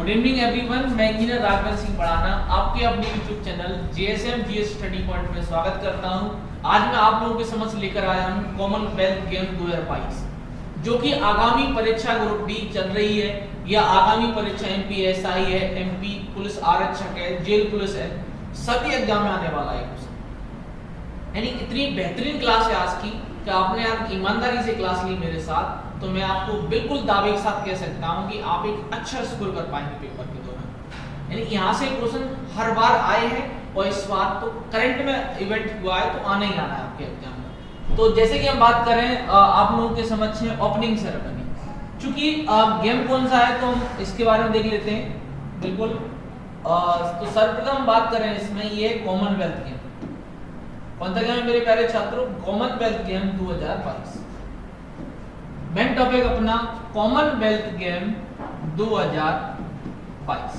Good evening everyone, मैं engineer Raghavendra Singh पढ़ाना आपके अपने YouTube channel JSM GS study point में स्वागत करता हूं। आज मैं आप लोगों के समक्ष लेकर आया हूं कॉमनवेल्थ गेम 2022, जो कि आगामी परीक्षा ग्रुप डी चल रही है या आगामी परीक्षा MP SI है, MP पुलिस आरक्षक है, जेल पुलिस है, सभी एग्जाम में आने वाला है। यानी इतनी बेहतरीन क्लास है आज की कि आपने आप ईमानदारी से क्लास ली मेरे साथ, तो मैं आपको बिल्कुल दावे के साथ कह सकता हूं कि आप एक अच्छा स्कोर कर पाएंगे पेपर के दौरान। यानी यहाँ से क्वेश्चन हर बार आए हैं और इस बार तो करंट में इवेंट हुआ है तो आना ही आना है आपके एग्जाम में। तो जैसे कि हम बात करें आप लोगों के समक्ष है ओपनिंग सेरेमनी। चूंकि गेम कौन सा है तो हम इसके बारे में देख लेते हैं। बिल्कुल तो सर्वप्रथम बात करें इसमें, ये कॉमनवेल्थ गेम। कौन सा गेम है मेरे प्यारे छात्रों? Commonwealth game 2022। मेन टॉपिक अपना कॉमनवेल्थ गेम 2022।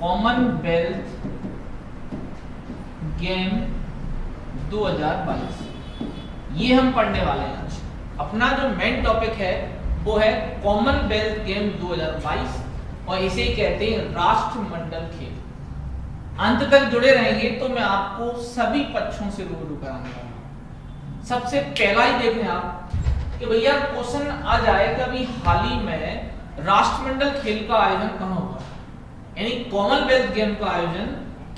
कॉमनवेल्थ गेम 2022 ये हम पढ़ने वाले हैं आज। अपना जो मेन टॉपिक है वो है कॉमनवेल्थ गेम 2022 और इसे कहते हैं राष्ट्रमंडल खेल। अंत तक जुड़े रहेंगे तो मैं आपको सभी पक्षों से रूबरू कराने वाला हूं। सबसे पहला ही देखें आप कि भैया क्वेश्चन आ जाए कि अभी हाल ही में राष्ट्रमंडल खेल का आयोजन कहां हुआ, यानी कॉमनवेल्थ गेम का आयोजन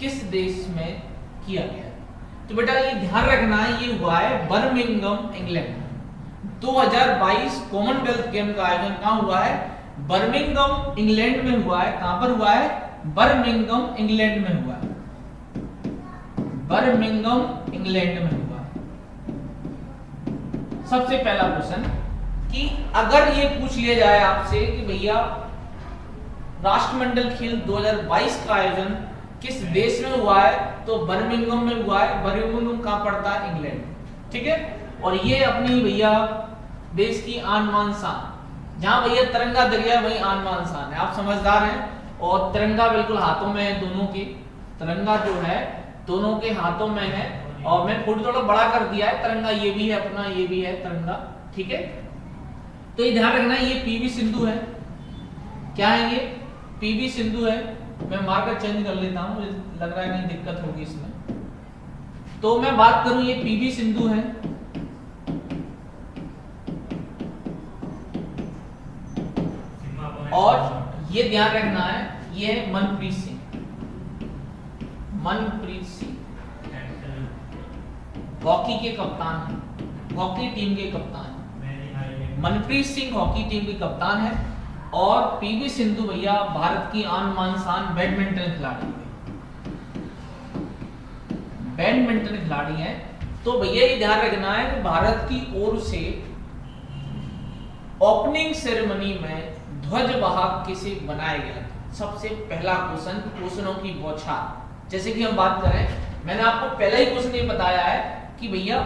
किस देश में किया गया। तो बेटा ये ध्यान रखना है, ये हुआ है बर्मिंघम इंग्लैंड। 2022 कॉमनवेल्थ गेम का आयोजन कहां हुआ है? बर्मिंघम इंग्लैंड में हुआ है। कहां पर हुआ है? बर्मिंघम इंग्लैंड में हुआ है। बर्मिंघम इंग्लैंड में हुआ। सबसे पहला क्वेश्चन कि अगर ये पूछ लिया जाए आपसे कि भैया राष्ट्रमंडल खेल 2022 का आयोजन किस देश में हुआ है, तो बर्मिंघम में हुआ है। बर्मिंघम कहां पड़ता है? इंग्लैंड। ठीक है। और ये अपनी भैया देश की आन बान शान, जहां भैया तिरंगा दरिया वही आन बान शान है। आप समझदार हैं। और तिरंगा बिल्कुल हाथों में है दोनों के। तिरंगा जो है दोनों के हाथों में है। और मैं फोटो थोड़ा बड़ा कर दिया है। तिरंगा ये भी है अपना, ये भी है तिरंगा। ठीक है। तो ये ध्यान रखना, ये PV सिंधु है। क्या है ये? PV सिंधु है। मैं मार्कर चेंज कर लेता हूं, मुझे लग रहा है कहीं दिक्कत होगी इसमें। तो मैं बात करूं, ये PV सिंधु है। और ये ध्यान रखना है, ये है मनप्रीत सिंह। मनप्रीत सिंह हॉकी के कप्तान हैं, हॉकी टीम के कप्तान हैं। मनप्रीत सिंह हॉकी टीम के कप्तान है। और PV सिंधु भैया भारत की आन बान शान बैडमिंटन खिलाड़ी है। बैडमिंटन खिलाड़ी है। तो भैया ये ध्यान रखना है कि भारत की ओर से ओपनिंग सेरेमनी में ध्वजवाहक किसे बनाया गया था। सबसे पहला क्वेश्चन, क्वेश्चनों की बौछार। जैसे कि हम बात करें, मैंने आपको पहला ही क्वेश्चन ये बताया है कि भैया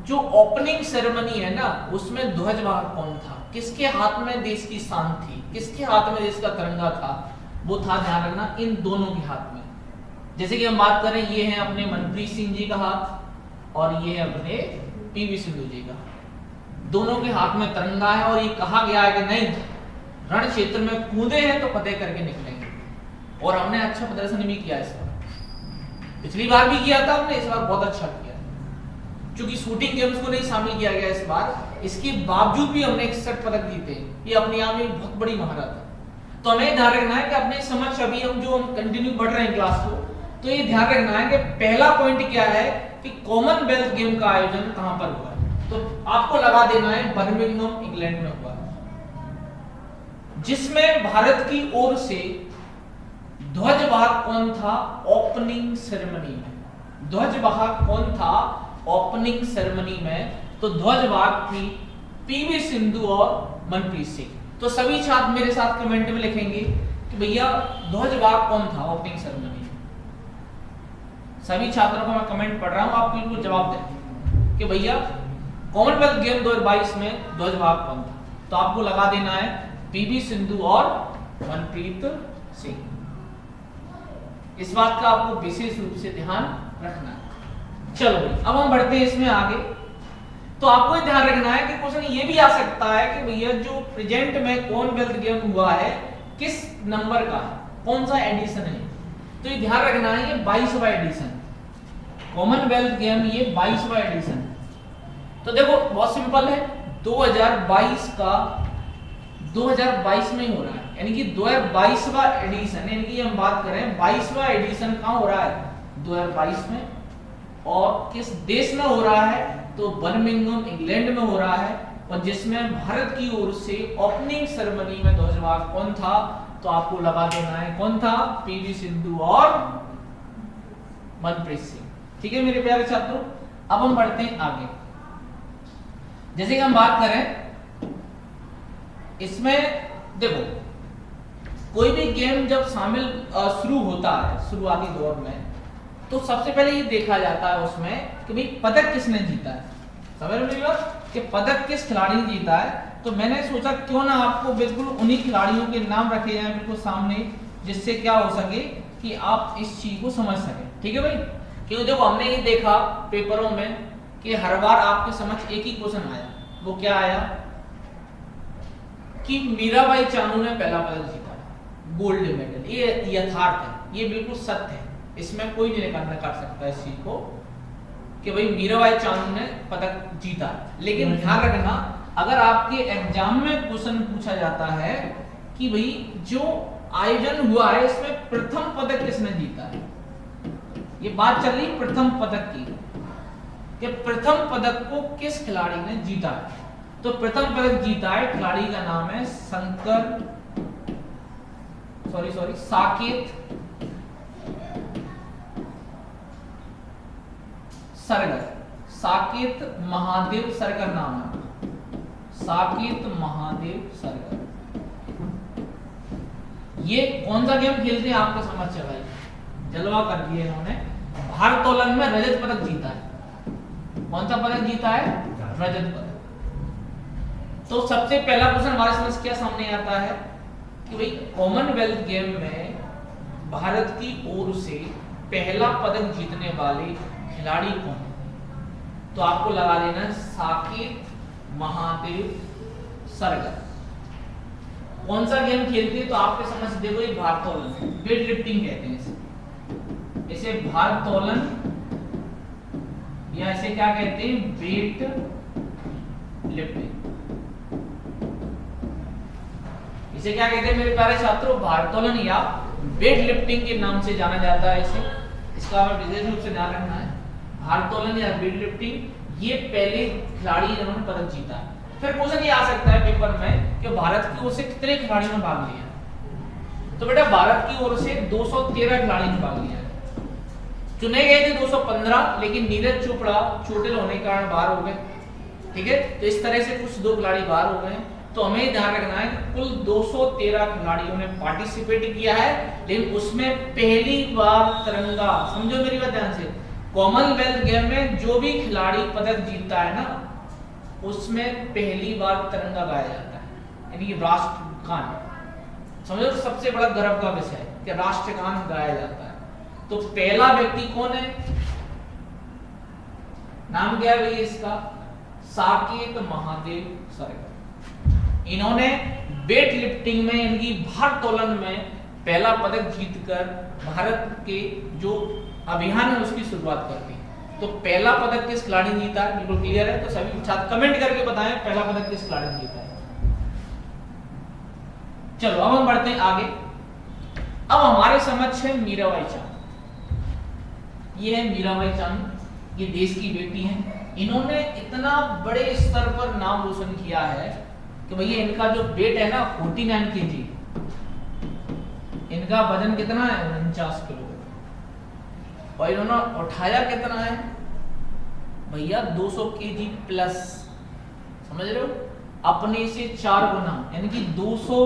जो ओपनिंग सेरेमनी है ना, उसमें ध्वजवाहक कौन था, किसके हाथ में देश की शान थी, किसके हाथ में देश का तिरंगा था, वो था, ध्यान रखना, इन दोनों के हाथ में। जैसे कि हम बात करें, ये है अपने मनप्रीत सिंह जी का हाथ और ये है अपने PV सिंधु जी का। दोनों के हाथ में तिरंगा है। और ये कहा गया है कि नहीं, रण क्षेत्र में कूदे हैं तो फतेह करके निकलेंगे। और हमने अच्छा प्रदर्शन भी किया इस बार। पिछली बार भी किया था हमने, इस बार बहुत अच्छा किया। क्योंकि शूटिंग गेम्स को नहीं शामिल किया गया इस बार, इसके बावजूद भी हमने 61 पदक जीते। ये अपने आप में बहुत बड़ी महारत है। तो हमें ध्यान रखना है कि अपने समझ अभी हम कंटिन्यू बढ़ रहे हैं क्लास को, तो ये ध्यान रखना है कि पहला पॉइंट क्या है कि कॉमनवेल्थ गेम का आयोजन कहां पर हुआ है। तो आपको लगा देना है बर्मिंघम इंग्लैंड में हुआ, जिसमें भारत की ओर से ध्वजवाहक कौन था ओपनिंग सेरेमनी में। ध्वजवाहक कौन था ओपनिंग सेरेमनी में? तो ध्वजवाहक थी PV सिंधु और मनप्रीत सिंह। तो सभी छात्र मेरे साथ कमेंट में लिखेंगे कि भैया ध्वजवाहक कौन था ओपनिंग सेरेमनी में। सभी छात्रों को मैं कमेंट पढ़ रहा हूं, आप बिल्कुल जवाब दें कि भैया कॉमनवेल्थ गेम 2022 में ध्वजवाहक कौन था। तो आपको लगा देना है PV सिंधु और मनप्रीत सिंह। इस बात का आपको विशेष रूप से ध्यान रखना है। चलो अब हम बढ़ते हैं इसमें आगे। तो आपको ये ध्यान रखना है कि क्वेश्चन ये भी आ सकता है कि भैया जो प्रेजेंट में कॉमनवेल्थ गेम हुआ है किस नंबर का है, कौन सा एडिशन है। तो ये ध्यान रखना है, ये 22वां एडिशन, कॉमनवेल्थ गेम ये 22वां एडिशन। तो देखो बहुत सिंपल है, 2022 का 2022 में ही हो रहा है, यानी कि 2022वां एडिशन, यानी कि हम बात करें 22वां एडिशन कहाँ हो रहा है, 2022 में। और किस देश में हो रहा है, तो बर्मिंघम इंग्लैंड में हो रहा है, और जिसमें भारत की ओर से ओपनिंग सेरेमनी में ध्वजवाहक कौन था, तो आपको लगा देना है कौन था, पीवी सिंधु और मनप्रीत सिंह। ठीक है मेरे प्यारे छात्रों, अब हम बढ़ते हैं आगे। जैसे कि हम बात करें इसमें, देखो कोई भी गेम जब शामिल शुरू होता है शुरुआती दौर में, तो सबसे पहले ये देखा जाता है उसमें कि भाई पदक किसने जीता है, समझ रहे हो कि पदक किस खिलाड़ी ने जीता है। तो मैंने सोचा क्यों ना आपको बिल्कुल उन्हीं खिलाड़ियों के नाम रखे जाएं बिल्कुल सामने, जिससे क्या हो सके कि आप इस चीज को समझ सकें। ठीक है भाई, क्योंकि देखो हमने ये देखा पेपरों में कि हर बार आपके समझ एक ही क्वेश्चन आया, वो क्या आया कि मीराबाई चानू ने पहला पदक जीता, गोल्ड मेडल। ये यथार्थ है, ये बिल्कुल सत्य है, इसमें कोई नहीं कर सकता इस चीज को कि भाई मीराबाई चानू ने पदक जीता। लेकिन ध्यान रखना, अगर आपके एग्जाम में क्वेश्चन पूछा जाता है कि भाई जो आयोजन हुआ है इसमें प्रथम पदक किसने जीता है, ये बात चल रही प्रथम पदक की, कि प्रथम पदक को किस खिलाड़ी ने जीता है। तो प्रथम पदक जीता है, खिलाड़ी का नाम है साकेत सरगर, साकेत महादेव सरगर नाम है, साकेत महादेव सरगर। ये कौन सा गेम खेलते हैं आपको समझ चला, जलवा कर दिए इन्होंने। भारोत्तोलन में रजत पदक जीता है, कौन सा पदक जीता है, रजत पदक। तो सबसे पहला क्वेश्चन हमारे समझ क्या सामने आता है कि भाई कॉमनवेल्थ गेम में भारत की ओर से पहला पदक जीतने वाले खिलाड़ी कौन, तो आपको लगा लेना है साकेत महादेव सरगर। कौन सा गेम खेलते हैं, तो आपके समझ देखो ये भारोत्तोलन, वेट लिफ्टिंग कहते हैं इसे भारोत्तोलन, या इसे क्या कहते हैं, वेट लिफ्टिंग। इसे क्या कहते हैं मेरे प्यारे छात्रों, भारोत्तोलन या वेट लिफ्टिंग के नाम से जाना जाता है इसे, इसका हमें विशेष रूप से ध्यान रखना है। भारोत्तोलन या वेट लिफ्टिंग, ये पहले खिलाड़ी जिन्होंने पदक जीता है। फिर क्वेश्चन ये आ सकता है पेपर में कि भारत की ओर से कितने खिलाड़ियों ने भाग लिया, तो बेटा भारत की ओर से 213 खिलाड़ी ने भाग लिया। चुने गए थे 215, लेकिन नीरज चोपड़ा चोटिल होने के कारण बाहर हो गए। ठीक है, तो इस तरह से कुछ 2 खिलाड़ी बाहर हो गए। तो हमें ध्यान रखना है कि कुल 213 खिलाड़ियों ने पार्टिसिपेट किया है, लेकिन उसमें पहली बार तिरंगा, समझो मेरी बात ध्यान से, कॉमनवेल्थ गेम में जो भी खिलाड़ी पदक जीतता है ना, उसमें पहली बार तिरंगा गाया जाता है, यानी कि राष्ट्रगान। समझो सबसे बड़ा गर्व का विषय है कि राष्ट्रगान गाया जाता है। तो पहला व्यक्ति कौन है, नाम क्या है भैया इसका, साकेत महादेव सरगर। इन्होंने वेट लिफ्टिंग में यानी कि भारोत्तोलन में पहला पदक जीतकर भारत के जो अभियान है उसकी शुरुआत कर दी। तो पहला पदक किस खिलाड़ी ने जीता है, बिल्कुल क्लियर है, तो सभी छात्र कमेंट करके बताएं पहला पदक किस खिलाड़ी ने जीता है। चलो अब हम बढ़ते हैं आगे। अब हमारे समझ है मीराबाई चानू। ये है मीराबाई चानू, ये देश की बेटी हैं। इन्होंने इतना बड़े स्तर पर नाम रोशन किया है कि भैया इनका जो वेट है ना 49 kg, इनका वजन कितना है 49 किलो, और इन्होंने उठाया कितना है भैया 200 kg प्लस, समझ रहे हो, अपने से 4 गुना, यानी कि 200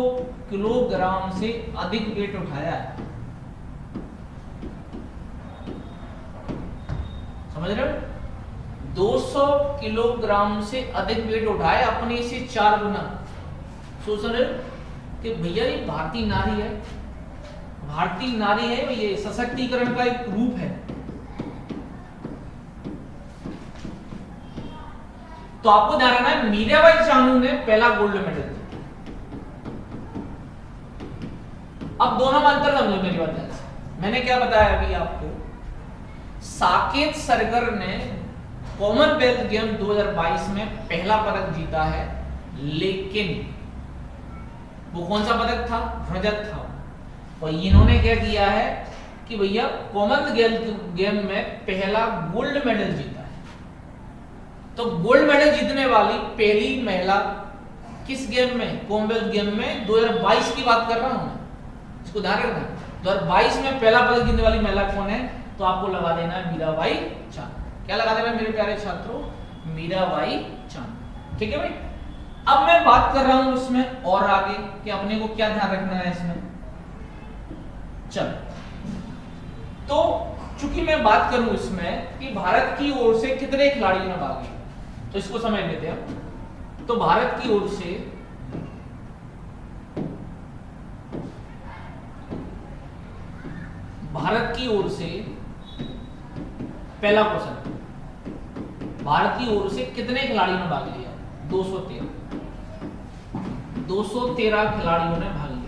किलोग्राम से अधिक वेट उठाया है, समझ रहे हो, 200 किलोग्राम से अधिक वेट उठाए अपने से 4 गुना। सोच रहे कि भैया ये भारतीय नारी है, भारतीय नारी है, ये सशक्तिकरण का एक रूप है। तो आपको ध्यान रखना है मीराबाई चानू ने पहला गोल्ड मेडल जीता। अब दोनों में अंतर समझो मेरी बात ध्यान से। मैंने क्या बताया अभी आपको, साकेत सरगर ने कॉमनवेल्थ गेम 2022 में पहला पदक जीता है, लेकिन वो कौन सा पदक था? रजत था। और इन्होंने क्या किया है कि भैया कॉमनवेल्थ गेम में पहला गोल्ड मेडल जीता है। तो गोल्ड मेडल जीतने वाली पहली महिला किस गेम में? कॉमनवेल्थ गेम में 2022 की बात कर रहा हूं मैं, इसको ध्यान रखना। 2022 में पहला पदक जीतने वाली महिला कौन है? तो आपको लगा देना है मीराबाई चानू। क्या लगा देना मेरे प्यारे छात्रों? मीराबाई चानू। ठीक है भाई। अब मैं बात कर रहा हूं इसमें और आगे कि अपने को क्या ध्यान रखना है इसमें। चल, तो चूंकि मैं बात करूं इसमें कि भारत की ओर से कितने खिलाड़ियों ने भाग लिया, तो इसको समझ लेते हैं। तो भारत की ओर से पहला क्वेश्चन, भारत की ओर से कितने खिलाड़ियों ने भाग लिया? 213 खिलाड़ियों ने भाग लिया।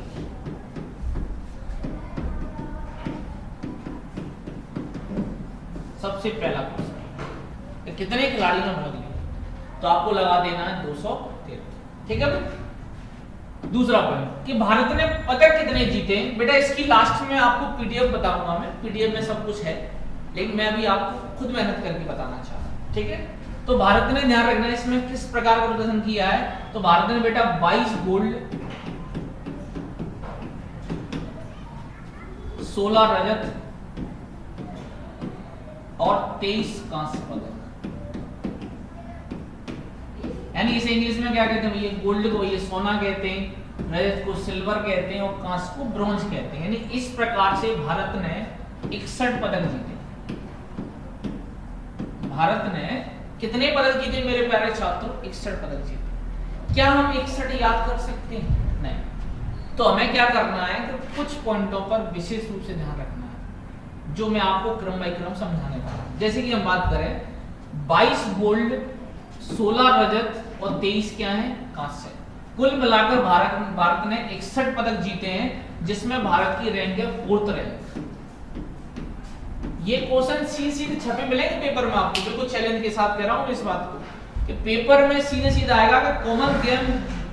सबसे पहला क्वेश्चन, कितने खिलाड़ियों ने भाग लिया? तो आपको लगा देना है 213। ठीक है भाई। दूसरा पॉइंट कि भारत ने पदक कितने जीते? बेटा इसकी लास्ट में आपको पीडीएफ बताऊंगा, मैं पीडीएफ में सब कुछ है, लेकिन मैं अभी आपको खुद मेहनत करके बताना चाह रहा हूं। ठीक है। तो भारत ने ध्यान रखना है इसमें किस प्रकार का प्रदर्शन किया है। तो भारत ने बेटा 22 गोल्ड, 16 रजत और 23 कांस्य पदक। यानी इसे इंग्लिश में क्या कहते हैं भैया? गोल्ड को ये सोना कहते हैं, रजत को सिल्वर कहते हैं और कांस्य को ब्रॉन्ज कहते हैं। यानी इस प्रकार से भारत ने 61 पदक जीते। भारत ने कितने पदक जीते मेरे प्यारे छात्रों? 61 पदक जीते। क्या हम 61 याद कर सकते हैं? नहीं। तो हमें क्या करना है कि कुछ पॉइंटों पर विशेष रूप से ध्यान रखना है, जो मैं आपको क्रम बाय क्रम समझाने वाला हूं। जैसे कि हम बात करें 22 गोल्ड, 16 रजत और 23 क्या है? कांस्य। कुल मिलाकर भारत ने 61 पदक जीते हैं, जिसमें भारत की रैंक है 4th रैंक। ये क्वेश्चन सीधे छपे मिलेंगे पेपर में आपको, बिल्कुल चैलेंज के साथ कह रहा हूं इस बात को कि पेपर में सीधे आएगा कि कॉमन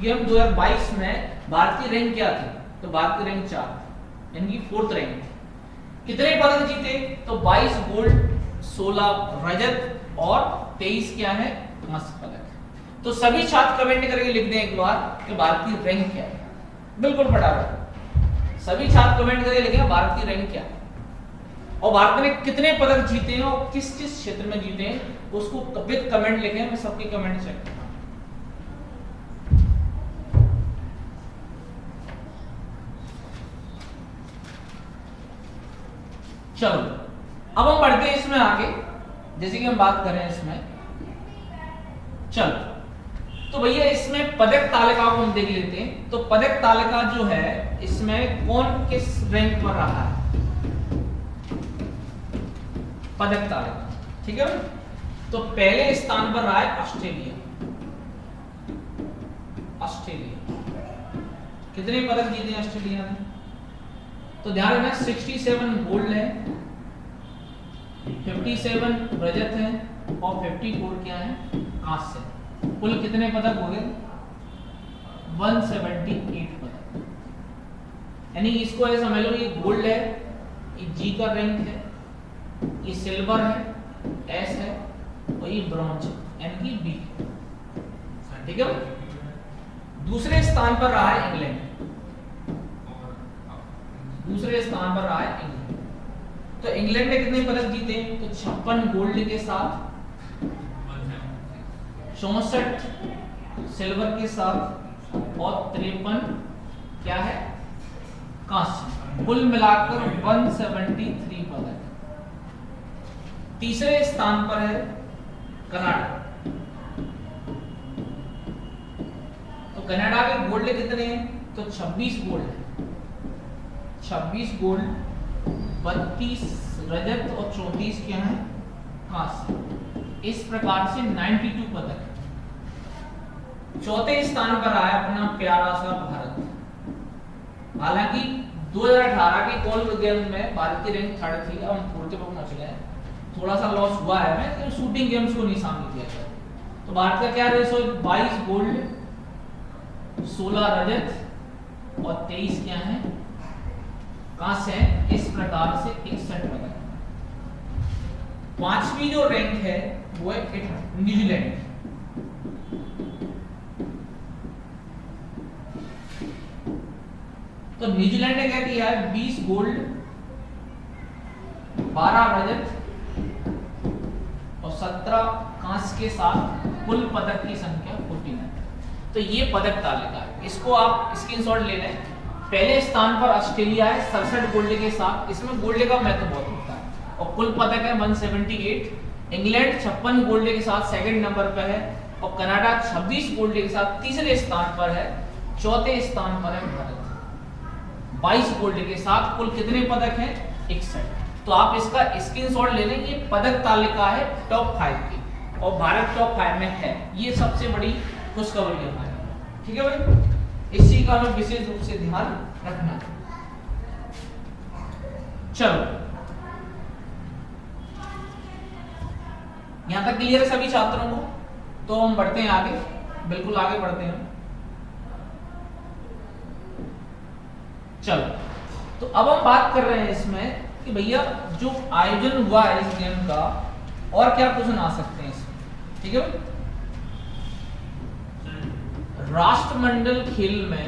गेम 2022 में भारत की रैंक क्या थी? तो भारत की रैंक 4, यानी 4th रैंक। कितने पदक जीते? तो 22 गोल्ड, 16 रजत और 23 क्या है? कांस्य पदक। तो सभी छात्र कमेंट करके लिख दें एक बार कि भारत की रैंक क्या है। बिल्कुल फटाफट सभी छात्र कमेंट करके लिखें भारत की रैंक क्या है और भारत ने कितने पदक जीते हैं और किस किस क्षेत्र में जीते हैं, उसको विद कमेंट लिखें। मैं सबके कमेंट चेक करता हूं। चलो अब हम बढ़ते हैं इसमें आगे, जैसे कि हम बात करें इसमें। चलो तो भैया इसमें पदक तालिका को हम देख लेते हैं। तो पदक तालिका जो है इसमें कौन किस रैंक पर रहा है? पदक तालिका, ठीक है। तो पहले स्थान पर रहा है ऑस्ट्रेलिया। कितने पदक जीते हैं ऑस्ट्रेलिया ने? तो ध्यान रखना 67 गोल्ड है, 57 रजत है और 54 क्या है? कांस्य। कुल कितने पदक हो गए? 178 पदक। यानी इसको ऐसा समझ लो, ये गोल्ड है, ये जी का रैंक है, ये सिल्वर है, एस है और ये ब्रॉन्ज है, यानी कि बी। ठीक है। दूसरे स्थान पर रहा है इंग्लैंड। तो इंग्लैंड ने कितने पदक जीते? तो 56 गोल्ड के साथ, 64 सिल्वर के साथ और 53 क्या है? कांस्य। कुल मिलाकर 173 पदक। तीसरे स्थान पर है कनाडा। तो कनाडा के गोल्ड कितने हैं? तो 26 गोल्ड है, 26 गोल्ड, 32 रजत और 34 क्या है? कांस्य। इस प्रकार से 92 पदक। चौथे स्थान पर आया अपना प्यारा सा भारत। हालांकि 2018 के कॉमनवेल्थ गेम्स में भारत की रैंक 3rd थी, अब हम 4th पे पहुंच गए हैं। थोड़ा सा लॉस हुआ है हमें, लेकिन शूटिंग गेम्स को नहीं शामिल किया गया। तो भारत का क्या रेस हो, 22 गोल्ड, 16 रजत और 23 क्या है कांस्य है। इस प्रकार से 61 पदक। 5वीं जो रैंक है वो है न्यूजीलैंड। तो न्यूजीलैंड ने क्या किया है, 20 गोल्ड, 12 रजत और 17 कांस्य के साथ कुल पदक की संख्या 49। तो ये पदक तालिका है, इसको आप स्क्रीनशॉट ले लें। पहले स्थान पर ऑस्ट्रेलिया है 67 गोल्ड के साथ, इसमें गोल्ड का महत्व बहुत होता है, और कुल पदक है 178। इंग्लैंड 56 गोल्ड के साथ सेकंड नंबर पर है, और कनाडा 26 गोल्ड के साथ तीसरे स्थान पर है। चौथे स्थान पर है भारत 22 गोल्ड के साथ। कुल कितने पदक हैं, 61। तो आप इसका स्क्रीनशॉट ले लें। ये पदक तालिका है टॉप 5 की, और भारत टॉप 5 में है। ये सबसे बड़ी खुशखबरी है हमारी, ठीक है भाई। इसी का हमें विशेष रूप से ध्यान रखना। चलो, यहां तक क्लियर है सभी छात्रों को? तो हम बढ़ते हैं आगे, बिल्कुल आगे बढ़ते हैं। चलो, तो अब हम बात कर रहे हैं इसमें कि भैया जो आयोजन हुआ है इस गेम का, और क्या क्वेश्चन आ सकते हैं इसमें, ठीक है भाई। राष्ट्रमंडल खेल में,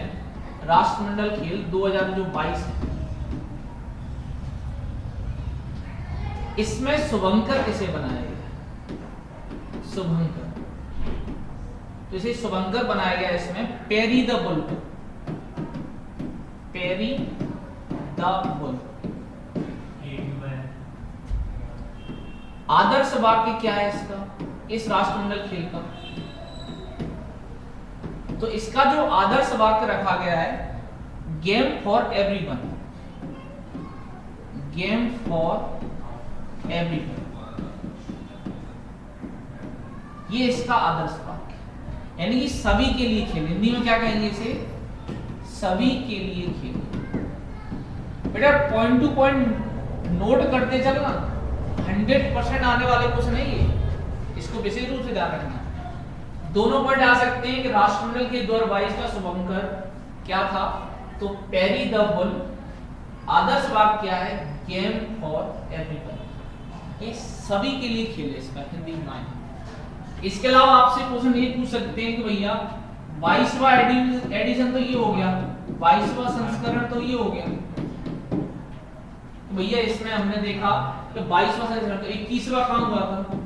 राष्ट्रमंडल खेल 2022 है, इसमें शुभंकर किसे बनाया गया, शुभंकर। तो इसे शुभंकर बनाया गया इसमें Perry the bull, Perry the bull. आदर्श वाक्य क्या है इसका, इस राष्ट्रमंडल खेल का? तो इसका जो आदर्श वाक्य रखा गया है, game for everyone, game for everyone, ये इसका आदर्श वाक्य, यानी कि सभी के लिए खेल। हिंदी में क्या कहेंगे इसे, सभी के लिए खेल। बेटा पॉइंट टू पॉइंट नोट करते चलना, 100% आने वाले कुछ नहीं है, इसको विशेष रूप से ध्यान रखना। दोनों पॉइंट आ सकते हैं कि राष्ट्रमंडल के 2022 का शुभंकर क्या था, तो पेरी द बुल। आदर्श वाक्य क्या है, गेम फॉर एवरीवन, ये सभी के लिए खेल है इसका हिंदी में। इसके अलावा आपसे क्वेश्चन ये पूछ सकते हैं कि भैया 22वां एडिशन तो ये हो गया, 22वां संस्करण तो ये हो गया, तो भैया इसमें हमने देखा कि 22वां संस्करण, तो 21वां कहां हुआ था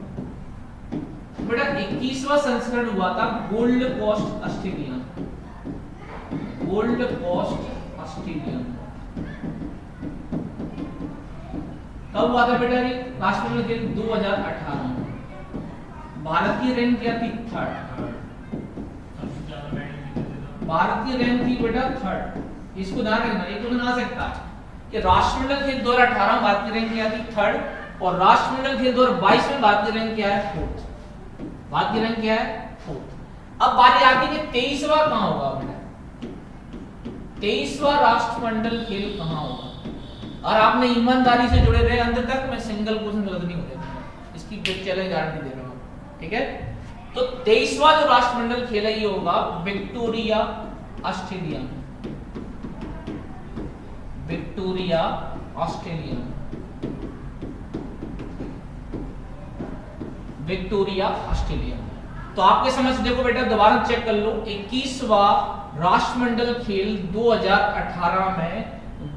बेटा, 21वां संस्करण हुआ था Gold Coast Australia, Gold Coast Australia. कब हुआ था बेटा ये राष्ट्रमंडल खेल, 2018 में। भारत की रैंक क्या थी, 3rd। भारत की रैंक थी बेटा 3rd। इसको ध्यान रखना, ये क्वेश्चन आ सकता है कि राष्ट्रमंडल खेल 2018 में भारत की रैंक क्या थी, 3rd, और राष्ट्रमंडल खेल 2022 में भारत की रैंक क्या है, 4th। भारत की रैंक क्या है, 4th। अब बारी आती है 23वां कहां होगा बेटा, 23वां राष्ट्रमंडल खेल कहां होगा। और आपने ईमानदारी से जुड़े रहे अंत तक, मैं सिंगल क्वेश्चन गलत नहीं हो रहा, इसकी बिग चैलेंज गारंटी दे रहा हूं, ठीक है। तो 23वां जो राष्ट्रमंडल खेल है ये होगा विक्टोरिया ऑस्ट्रेलिया में, विक्टोरिया ऑस्ट्रेलिया में, विक्टोरिया ऑस्ट्रेलिया में। तो आपके समझ देखो बेटा, दोबारा चेक कर लो, 21वां राष्ट्रमंडल खेल 2018 में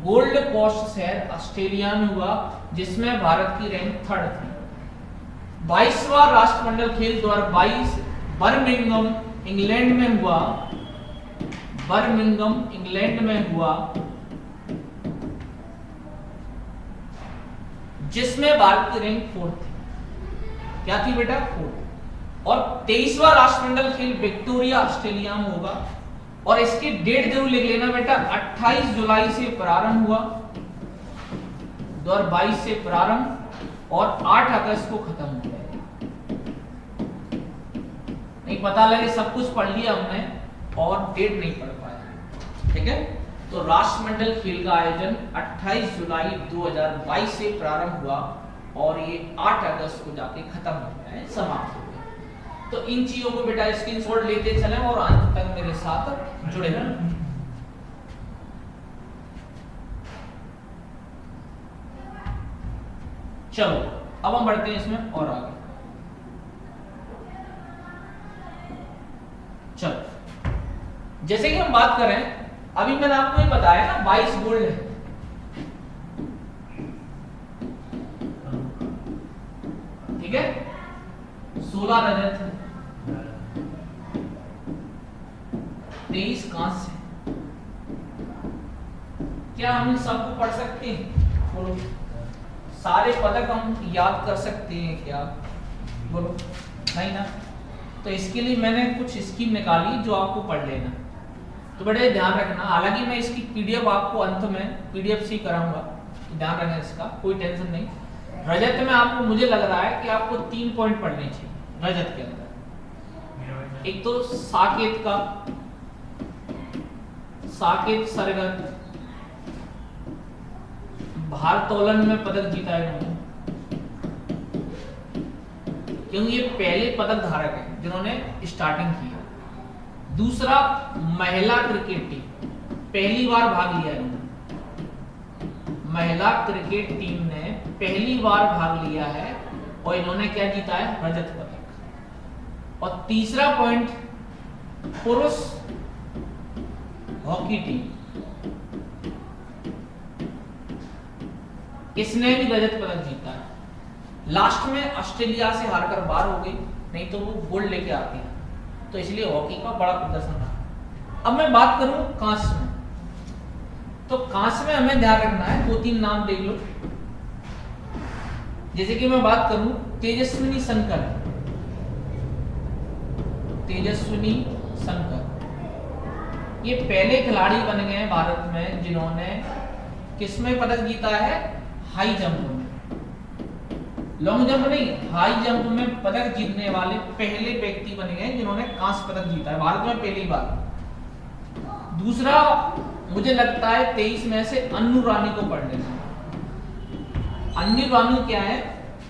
गोल्ड कोस्ट शहर ऑस्ट्रेलिया में हुआ, जिसमें भारत की रैंक 3rd थी। 22वां राष्ट्रमंडल खेल 2022 बर्मिंघम इंग्लैंड में हुआ, बर्मिंघम इंग्लैंड में हुआ, जिसमें भारत की रैंक 4th थी। क्या थी बेटा, 4th। और 23वां राष्ट्रमंडल खेल विक्टोरिया ऑस्ट्रेलिया में होगा, और इसकी डेट जरूर लिख लेना बेटा, 28 जुलाई से प्रारंभ हुआ, 2022 से प्रारंभ, और 8 अगस्त को खत्म हो गया। नहीं पता लगे सब कुछ पढ़ लिया हमने और डेट नहीं पढ़ पाया, ठीक है। तो राष्ट्रमंडल खेल का आयोजन 28 जुलाई 2022 से प्रारंभ हुआ और ये 8 अगस्त को जाके खत्म हो गया है, समाप्त हो गया। तो इन चीजों को बेटा स्क्रीनशॉट लेते चलें और अंत तक मेरे साथ जुड़े रहें। चलो अब हम बढ़ते हैं इसमें और आगे। चलो जैसे कि हम बात करें, अभी मैंने आपको ये बताया ना 22 गोल्ड है, ठीक है, 16 रजत, 23 कांस्य। क्या हम इन सबको पढ़ सकते हैं? बोलो, सारे पदक हम याद कर सकते हैं क्या? बोलो, नहीं ना। तो इसके लिए मैंने कुछ स्कीम निकाली जो आपको पढ़ लेना। तो बड़े ध्यान रखना, हालांकि मैं इसकी पीडीएफ आपको अंत में पीडीएफ से कराऊंगा, तो ध्यान रखना इसका, कोई टेंशन नहीं। रजत में आपको, मुझे लग रहा है कि आपको 3 पॉइंट पढ़ने चाहिए रजत के अंदर। एक तो साकेत का, साकेत सरगत, भारोत्तोलन में पदक जीता है इन्होंने, क्योंकि ये पहले पदक धारक है जिन्होंने स्टार्टिंग की है। दूसरा, महिला क्रिकेट टीम, पहली बार भाग लिया इन्होंने, महिला क्रिकेट टीम ने पहली बार भाग लिया है और इन्होंने क्या जीता है? रजत पदक। और तीसरा पॉइंट, पुरुष हॉकी टीम, इसने भी रजत पदक जीता है। लास्ट में ऑस्ट्रेलिया से हारकर बाहर हो गई, नहीं तो वो गोल्ड लेके आती है, तो इसलिए हॉकी का बड़ा प्रदर्शन रहा। अब मैं बात करूं कांस्य में, तो कांस्य में हमें ध्यान रखना है, 2-3 नाम देख लो। जैसे कि मैं बात करूं तेजस्विनी शंकर, तेजस्विनी शंकर ये पहले खिलाड़ी बन गए हैं भारत में जिन्होंने किसमें पदक जीता है? हाई जंप में, लॉन्ग जंप नहीं, हाई जंप में पदक जीतने वाले पहले व्यक्ति बन गए जिन्होंने कांस्य पदक जीता है भारत में पहली बार। दूसरा, मुझे लगता है 23 में से अन्नू रानी को पढ़ लेना। अन्नू रानी क्या है?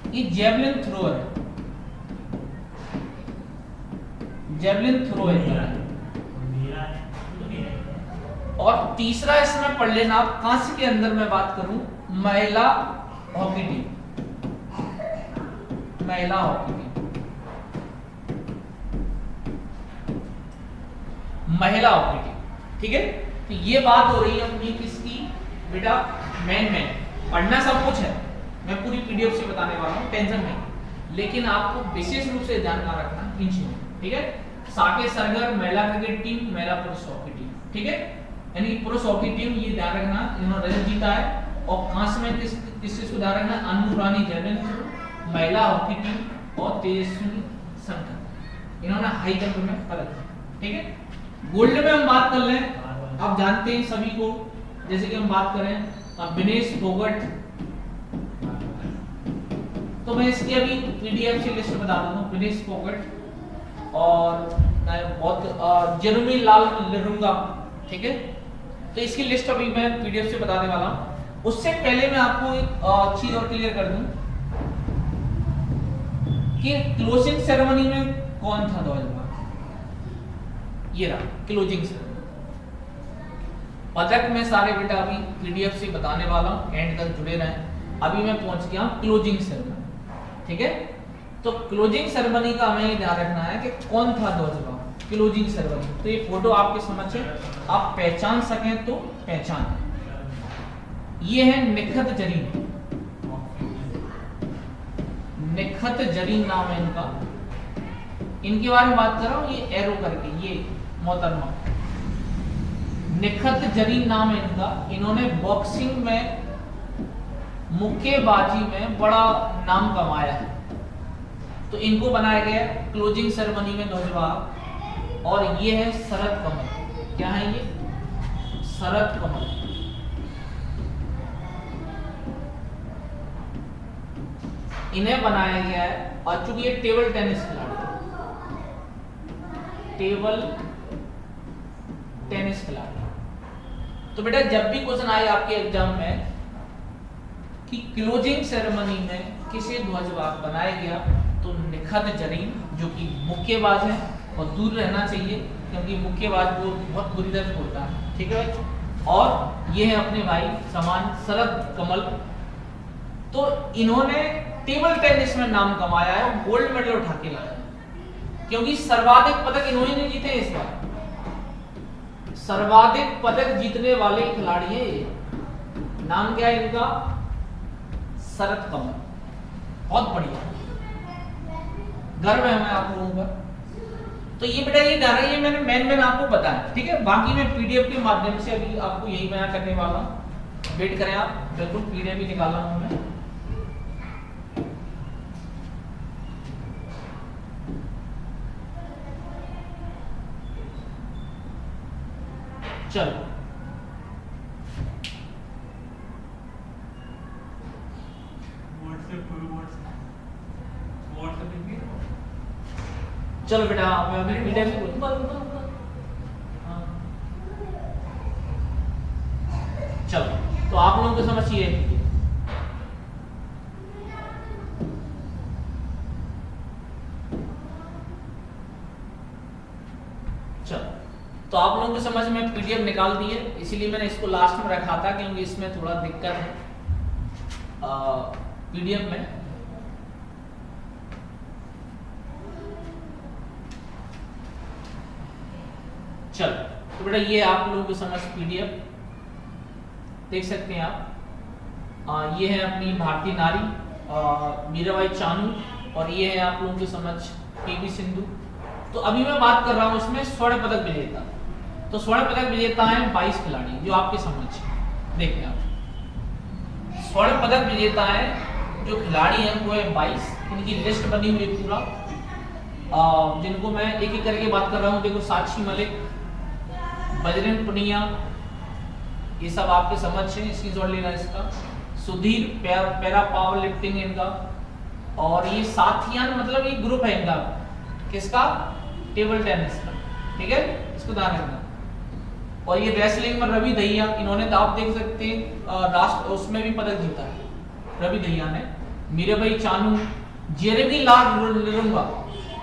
ये जेवलिन थ्रोअर है, जेवलिन थ्रो है। और तीसरा इसमें पढ़ लेना आप, कांस्य के अंदर मैं बात करूं महिला हॉकी टीम, महिला हॉकी टीम, महिला हॉकी टीम, ठीक है। तो ये बात हो रही है अपनी किसकी बेटा? मैन पढ़ना सब कुछ है, मैं पूरी पीडीएफ से बताने वाला हूं, टेंशन नहीं, लेकिन आपको विशेष रूप से ध्यान ना रखना इन चीजों, ठीक है। साकेत सरगत महिला क्रिकेट टीम, महिला पुरुष हॉकी टीम, ठीक है। यानी पुरुष हॉकी टीम ये ध्यान रखना इन्होंने रजत जीता है। और कांस्य में किस चीज को ध्यान रखना? अन्नू रानी जेवलिन थ्रो, महिला हॉकी टीम और तेजस्विनी शंकर, इन्होंने हाई जंप में पदक जीता, ठीक है। गोल्ड में हम बात कर लें, आप जानते हैं सभी को, जैसे कि हम बात करें विनेश फोगट, तो मैं इसकी अभी पीडीएफ से लिस्ट बता दूंगा। विनेश फोगट और बहुत जेरेमी लाल लरुंगा, ठीक है। तो इसकी लिस्ट अभी मैं पीडीएफ से बताने वाला हूं। उससे पहले मैं आपको एक चीज और क्लियर कर दूं कि क्लोजिंग सेरेमनी में कौन था ध्वजवाहक? ये रहा क्लोजिंग सेरेमनी। पदक में सारे बेटा अभी पीडीएफ से बताने वाला हूं, एंड तक जुड़े रहें। अभी मैं पहुंच गया हूं क्लोजिंग सेरेमनी, ठीक है। तो क्लोजिंग सेरेमनी का हमें ध्यान रखना है कि कौन था ध्वजवाहक क्लोजिंग सेरेमनी। तो ये फोटो आपके समझ है, आप पहचान सकें तो पहचान। ये है निखत जरीन, निखत जरीन नाम है इनका। इनके बारे में बात कर रहा हूं, ये एरो करके, ये मोहतरमा निखत जरीन नाम है इनका। इन्होंने बॉक्सिंग में, मुक्केबाजी में बड़ा नाम कमाया है, तो इनको बनाया गया क्लोजिंग सेरेमनी में ध्वजवाहक। और ये है शरद कमल, क्या है ये? शरद कमल। इन्हें बनाया गया है, और चूंकि ये टेबल टेनिस खिलाड़ी, टेबल टेनिस खिलाड़ी, तो बेटा जब भी क्वेश्चन आए आपके एग्जाम में कि क्लोजिंग सेरेमनी में किसे ध्वजवाहक बनाया गया, तो निखत जरीन जो कि मुक्केबाज है और दूर रहना चाहिए, क्योंकि मुक्केबाज को बहुत बुरी तरह होता है, ठीक है भाई। और ये है अपने भाई समान शरद कमल, तो इन्होंने टेबल टेनिस में नाम कमाया है और गोल्ड मेडल उठा के लाया, क्योंकि सर्वाधिक पदक इन्होंने नहीं जीते इस बार। सर्वाधिक पदक जीतने वाले खिलाड़ी है ये। नाम क्या है इनका? शरद कमल। बहुत बढ़िया, गर्व है हमें आप लोगों का। तो ये बेटा ये डाला, ये मैंने मैंने आपको बताया, ठीक है। बाकी मैं पीडीएफ के माध्यम से अभी आपको यही बयान करने वाला हूं, वेट करें आप, बिल्कुल पीडीएफ भी निकाला हूं मैं। चलो चलो बेटा मैं अभी पीडीएफ हाँ। चलो तो आप लोगों को समझिए, चलो तो आप लोगों को समझ में पीडीएफ निकाल दी है, इसीलिए मैंने इसको लास्ट में रखा था क्योंकि इसमें थोड़ा दिक्कत है पीडीएफ में। चलो तो बेटा ये आप लोगों को समझ पीडीएफ देख सकते हैं आप। ये है अपनी भारतीय नारी मीराबाई चानू, और ये है आप लोगों की समझ पीवी सिंधु। तो अभी मैं बात कर रहा हूं इसमें स्वर्ण पदक विजेता। तो स्वर्ण पदक विजेता है 22 खिलाड़ी, जो आपके समझ देखिए आप, स्वर्ण पदक विजेता है जो खिलाड़ी हैं वो है 22। इनकी लिस्ट बनी हुई पूरा, जिनको मैं एक एक करके बात कर रहा हूँ। देखो साक्षी मलिक, बजरंग पुनिया, ये सब आपके समझ है, इसकी जोड़ लेना इसका। सुधीर पैरा पावर लिफ्टिंग इनका, और ये साथियान मतलब ये ग्रुप है इनका, किसका? टेबल टेनिस का, ठीक है, इसको ध्यान रखना। और ये रेसलिंग में रवि दहिया, इन्होंने तो आप देख सकते हैं राष्ट्र उसमें भी पदक जीता है रवि दहिया ने। मीराबाई चानू, जेरेमी लाल लुरुंगा,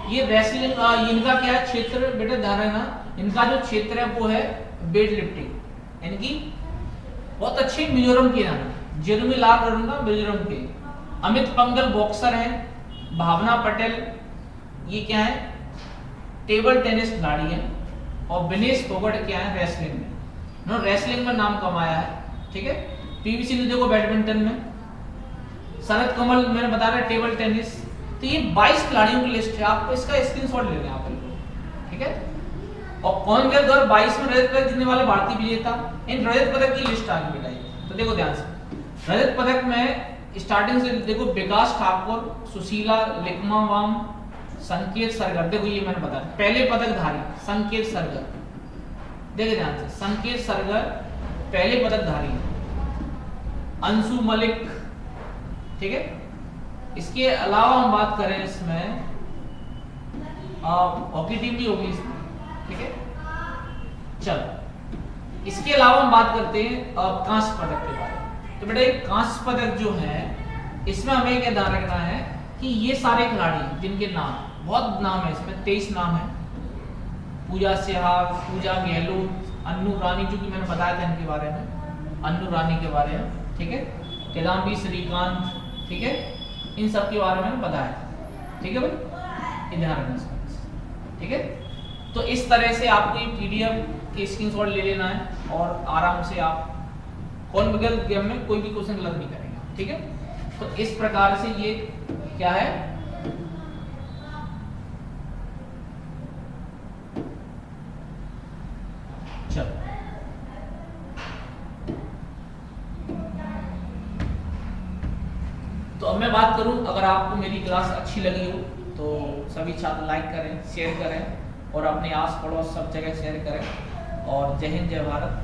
ये रेसलिंग इनका क्या है क्षेत्र बेटा ध्यान रखना, इनका जो क्षेत्र है वो है वेट लिफ्टिंग, इनकी बहुत अच्छी मिजोरम की नाम, जेरेमी लाल लुरुंगा मिजोरम के। अमित पंगल बॉक्सर है, भावना पटेल ये क्या है टेबल टेनिस खिलाड़ी है, और विनेश फोगट क्या है रेसलिंग में, नो रेसलिंग में नाम कमाया है, ठीक है। पीवी सिंधु देखो बैडमिंटन में, शरद कमल मैंने बता रहा टेबल टेनिस। तो ये 22 खिलाड़ियों की लिस्ट है, आपको इसका स्क्रीनशॉट लेना है आप लोग, ठीक है। और कॉमनवेल्थ 2022 में रजत पदक जीतने वाले भारतीय विजेता, इन रजत पदक की लिस्ट आ गई बेटा। तो देखो ध्यान से, रजत पदक में स्टार्टिंग से देखो विकास ठाकुर, सुशीला लिकमावाम, संकेत सरगर, देखो ये मैंने बताया पहले पदकधारी संकेत सरगर, देखिए ध्यान से, संकेत सरगर पहले पदकधारी, अंशु मलिक, ठीक है। इसके अलावा हम बात करें इसमें हॉकी टीम भी होगी इसमें, ठीक है। चलो इसके अलावा हम बात करते हैं कांस्य पदक के बारे में। तो बेटा ये कांस्य पदक जो है इसमें हमें क्या ध्यान रखना है कि ये सारे खिलाड़ी जिनके नाम बहुत नाम है इसमें 23 नाम है, पूजा सेहवाग, पूजा गहलोत, अन्नू रानी, जो कि मैंने बताया था इनके बारे में, अन्नू रानी के बारे में, ठीक है, किदाम्बी श्रीकांत, ठीक है, इन सब के बारे में बताया, ठीक है भाई, ध्यान रखना, ठीक है। तो इस तरह से आपको ये पीडीएफ की स्क्रीनशॉट ले लेना है और आराम से आप कौन बगैर गेम में कोई भी क्वेश्चन गलत नहीं करेंगे, ठीक है। तो इस प्रकार से ये क्या है तो अब मैं बात करूं, अगर आपको मेरी क्लास अच्छी लगी हो तो सभी छात्र लाइक करें, शेयर करें और अपने आस पड़ोस सब जगह शेयर करें। और जय हिंद जय भारत।